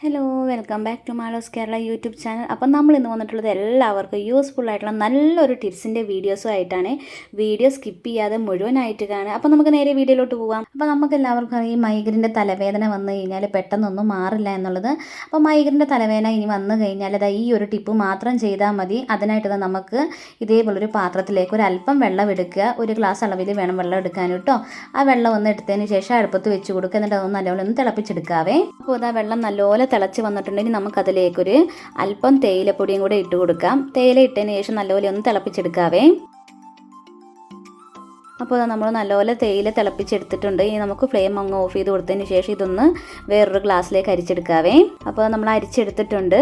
Hello welcome back to Malos Kerala YouTube channel. അപ്പം നമ്മൾ ഇന്ന് വന്നിട്ടുള്ളത് എല്ലാവർക്കും യൂസ്ഫുൾ ആയിട്ടുള്ള നല്ലൊരു ടിപ്സിൻ്റെ വീഡിയോസും ആയിട്ടാണ്. വീഡിയോ സ്കിപ്പ് ചെയ്യാതെ മുഴുവനായിട്ട് കാണുക. അപ്പോൾ നമുക്ക് നേരെ വീഡിയോയിലോട്ട് പോകാം. അപ്പോൾ നമുക്ക് എല്ലാവർക്കും ഈ മൈഗ്രെയിൻ്റെ തലവേദന വന്നു കഴിഞ്ഞാൽ പെട്ടെന്നൊന്നും മാറില്ല എന്നുള്ളത്. അപ്പോൾ മൈഗ്രെയിൻ്റെ തലവേദന ഇനി വന്നു കഴിഞ്ഞാൽ ഈ ഒരു ടിപ്പ് മാത്രം ചെയ്താൽ മതി. അതിനായിട്ട് നമുക്ക് ഇതേപോലൊരു പാത്രത്തിലേക്ക് ഒരു അല്പം വെള്ളം എടുക്കുക. ഒരു ഗ്ലാസ് അളവിൽ വേണം വെള്ളം എടുക്കാൻ കേട്ടോ. ആ വെള്ളം ഒന്ന് എടുത്തതിന് ശേഷം അടുപ്പത്ത് വെച്ച് കൊടുക്കുക. എന്നിട്ട് അതൊന്ന് നല്ലപോലെ ഒന്ന് തിളപ്പിച്ചെടുക്കാവേ. അപ്പോൾ ആ വെള്ളം നല്ലപോലെ തിളച്ച് വന്നിട്ടുണ്ടെങ്കിൽ നമുക്കതിലേക്കൊരു അല്പം തേയിലപ്പൊടിയും കൂടെ ഇട്ട് കൊടുക്കാം. തേയില ഇട്ടതിന് ശേഷം നല്ലപോലെ ഒന്ന് തിളപ്പിച്ചെടുക്കാവേ. അപ്പോൾ നമ്മൾ നല്ലപോലെ തേയില തിളപ്പിച്ചെടുത്തിട്ടുണ്ട്. ഇനി നമുക്ക് ഫ്ലെയിം അങ്ങ് ഓഫ് ചെയ്ത് കൊടുത്തതിന് ശേഷം ഇതൊന്ന് വേറൊരു ഗ്ലാസ്സിലേക്ക് അരിച്ചെടുക്കാവേ. അപ്പോൾ നമ്മൾ അരിച്ചെടുത്തിട്ടുണ്ട്.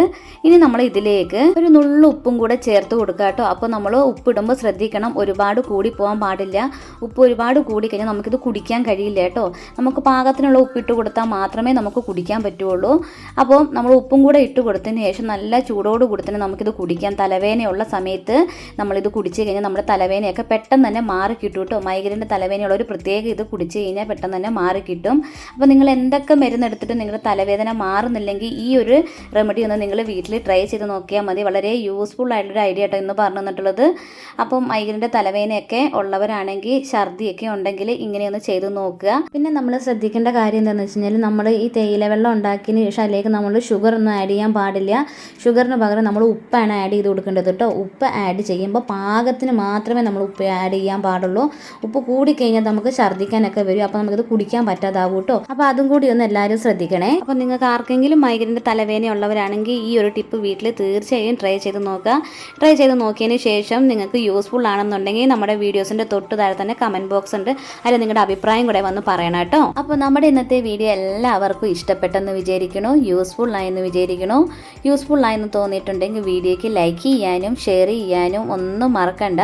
ഇനി നമ്മൾ ഇതിലേക്ക് ഒരു നുള്ളു ഉപ്പും കൂടെ ചേർത്ത് കൊടുക്കുക കേട്ടോ. അപ്പോൾ നമ്മൾ ഉപ്പിടുമ്പോൾ ശ്രദ്ധിക്കണം, ഒരുപാട് കൂടി പോകാൻ പാടില്ല. ഉപ്പ് ഒരുപാട് കൂടി കഴിഞ്ഞാൽ നമുക്കിത് കുടിക്കാൻ കഴിയില്ല കേട്ടോ. നമുക്ക് പാകത്തിനുള്ള ഉപ്പിട്ട് കൊടുത്താൽ മാത്രമേ നമുക്ക് കുടിക്കാൻ പറ്റുള്ളൂ. അപ്പോൾ നമ്മൾ ഉപ്പും കൂടെ ഇട്ട് കൊടുത്തതിന് ശേഷം നല്ല ചൂടോട് കൂടി തന്നെ നമുക്കിത് കുടിക്കാം. തലവേദനയുള്ള സമയത്ത് നമ്മളിത് കുടിച്ച് കഴിഞ്ഞാൽ നമ്മുടെ തലവേദനയൊക്കെ പെട്ടെന്ന് തന്നെ മാറി കിട്ടും കേട്ടോ. മൈഗ്രെയിൻ്റെ തലവേദനയുള്ള ഒരു പ്രത്യേക ഇത് കുടിച്ച് കഴിഞ്ഞാൽ പെട്ടെന്ന് തന്നെ മാറി കിട്ടും. അപ്പോൾ നിങ്ങൾ എന്തൊക്കെ മരുന്നെടുത്തിട്ട് നിങ്ങളുടെ തലവേദന മാറുന്നില്ലെങ്കിൽ ഈ ഒരു റെമഡി ഒന്ന് നിങ്ങൾ വീട്ടിൽ ട്രൈ ചെയ്ത് നോക്കിയാൽ മതി. വളരെ യൂസ്ഫുൾ ആയിട്ടുള്ളൊരു ഐഡിയ കേട്ടോ ഇന്ന് പറഞ്ഞു തന്നിട്ടുള്ളത്. അപ്പം മൈഗ്രെയിൻ്റെ തലവേദനയൊക്കെ ഉള്ളവരാണെങ്കിൽ ഛർദിയൊക്കെ ഉണ്ടെങ്കിൽ ഇങ്ങനെയൊന്ന് ചെയ്ത് നോക്കുക. പിന്നെ നമ്മൾ ശ്രദ്ധിക്കേണ്ട കാര്യം എന്താണെന്ന് വെച്ച് കഴിഞ്ഞാൽ നമ്മൾ ഈ തേയില വെള്ളം ഉണ്ടാക്കിയതിന് ശേഷം അതിലേക്ക് നമ്മൾ ഷുഗർ ഒന്നും ആഡ് ചെയ്യാൻ പാടില്ല. ഷുഗറിന് പകരം നമ്മൾ ഉപ്പാണ് ആഡ് ചെയ്ത് കൊടുക്കേണ്ടത് കേട്ടോ. ഉപ്പ് ആഡ് ചെയ്യുമ്പോൾ പാകത്തിന് മാത്രമേ നമ്മൾ ഉപ്പ് ആഡ് ചെയ്യാൻ പാടുള്ളൂ. ഉപ്പ് കൂടിക്കഴിഞ്ഞാൽ നമുക്ക് ഛർദ്ദിക്കാനൊക്കെ വരും. അപ്പോൾ നമുക്കിത് കുടിക്കാൻ പറ്റാതാവും കേട്ടോ. അപ്പോൾ അതും കൂടി ഒന്ന് എല്ലാവരും ശ്രദ്ധിക്കണേ. അപ്പോൾ നിങ്ങൾക്ക് ആർക്കെങ്കിലും മൈഗ്രെയിൻ്റെ തലവേദന ഉള്ളവരാണെങ്കിൽ ഈ ഒരു ടിപ്പ് വീട്ടിൽ തീർച്ചയായും ട്രൈ ചെയ്ത് നോക്കുക. ട്രൈ ചെയ്ത് നോക്കിയതിന് ശേഷം നിങ്ങൾക്ക് യൂസ്ഫുൾ ആണെന്നുണ്ടെങ്കിൽ നമ്മുടെ വീഡിയോസിൻ്റെ തൊട്ട് താഴെ തന്നെ കമൻറ്റ് ബോക്സ് ഉണ്ട്. അതിൽ നിങ്ങളുടെ അഭിപ്രായം കൂടെ വന്ന് പറയണം കേട്ടോ. അപ്പോൾ നമ്മുടെ ഇന്നത്തെ വീഡിയോ എല്ലാവർക്കും ഇഷ്ടപ്പെട്ടെന്ന് വിചാരിക്കണോ, യൂസ്ഫുൾ ആയെന്ന് വിചാരിക്കണോ. യൂസ്ഫുൾ ആയെന്ന് തോന്നിയിട്ടുണ്ടെങ്കിൽ വീഡിയോയ്ക്ക് ലൈക്ക് ചെയ്യാനും ഷെയർ ചെയ്യാനും ഒന്നും മറക്കണ്ട.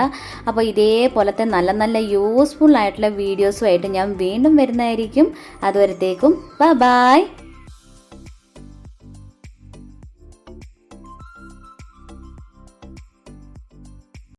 അപ്പോൾ ഇതേപോലത്തെ നല്ല നല്ല യൂസ്ഫുൾ ആയിട്ടുള്ള വീഡിയോസുമായിട്ട് ഞാൻ വീണ്ടും വരുന്നതായിരിക്കും. അതുവരത്തേക്കും ബൈ.